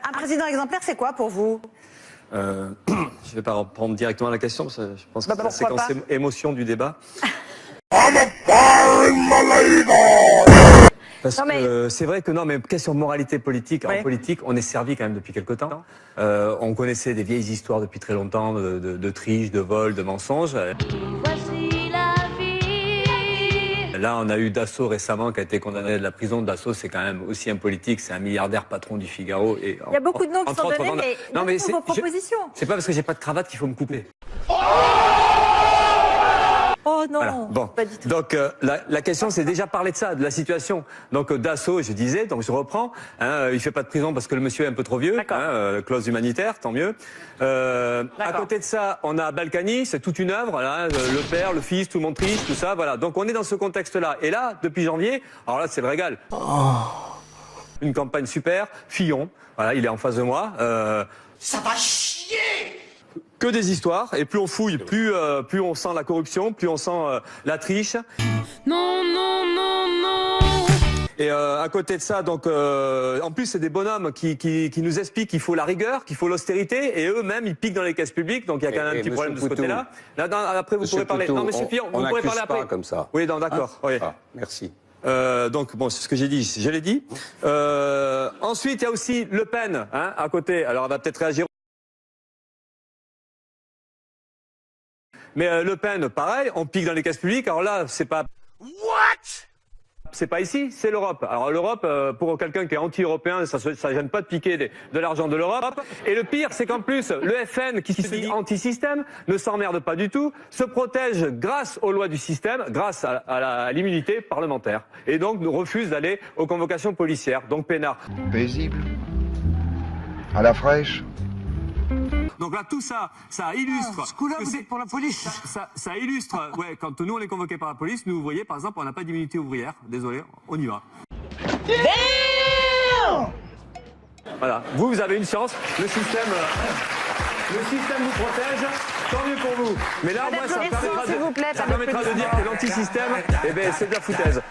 Un président exemplaire, c'est quoi pour vous? Je ne vais pas reprendre directement la question, parce que je pense que c'est la séquence pas émotion du débat. Parce que c'est vrai que non, mais question moralité politique, en politique, on est servi quand même depuis quelque temps. On connaissait des vieilles histoires depuis très longtemps de triche, de vol, de mensonges. Voici la vie. Là, on a eu Dassault récemment qui a été condamné à de la prison. Dassault, c'est quand même aussi un politique, c'est un milliardaire patron du Figaro. Et il y a beaucoup de noms qui sont donnés, mais c'est vos propositions. C'est pas parce que j'ai pas de cravate qu'il faut me couper. Oh non, voilà. Bon. Pas du tout. Donc la question, c'est déjà parler de ça, de la situation. Donc Dassault, je disais, donc je reprends. Hein, il fait pas de prison parce que le monsieur est un peu trop vieux. Clause humanitaire, tant mieux. À côté de ça, on a Balkany, c'est toute une œuvre. Là, le père, le fils, tout le monde triche, tout ça. Voilà. Donc on est dans ce contexte-là. Et là, depuis janvier, alors là, c'est le régal. Une campagne super. Fillon, voilà, il est en face de moi. Ça va chier! Que des histoires, et plus on fouille, plus on sent la corruption, plus on sent la triche. Non, non, non, non. Et à côté de ça, donc, en plus, c'est des bonhommes qui nous expliquent qu'il faut la rigueur, qu'il faut l'austérité, et eux-mêmes, ils piquent dans les caisses publiques, donc il y a quand même un petit problème de ce côté-là. Là, après, vous pourrez parler. Poutou, non, monsieur Fillon, vous pourrez parler après. Pas comme ça. Oui, d'accord. Hein Oui. Ah, merci. Donc bon, c'est ce que j'ai dit, je l'ai dit. Ensuite, il y a aussi Le Pen, hein, à côté. Alors, elle va peut-être réagir. Mais Le Pen, pareil, on pique dans les caisses publiques. Alors là, c'est pas... What? C'est pas ici, c'est l'Europe. Alors l'Europe, pour quelqu'un qui est anti-européen, ça gêne pas de piquer de l'argent de l'Europe. Et le pire, c'est qu'en plus, le FN, qui se dit anti-système, ne s'emmerde pas du tout, se protège grâce aux lois du système, grâce à l'immunité parlementaire. Et donc nous refuse d'aller aux convocations policières, donc peinard. Paisible. À la fraîche. Donc là, tout ça, ça illustre... Ce coup-là, vous êtes pour la police. Ça illustre, ouais, quand nous on est convoqués par la police, nous, vous voyez, par exemple, on n'a pas d'immunité ouvrière. Désolé, on y va. Voilà, vous avez une chance, le système vous protège, tant mieux pour vous. Mais là, moi, ça permettra de dire que l'antisystème, eh ben, c'est de la foutaise.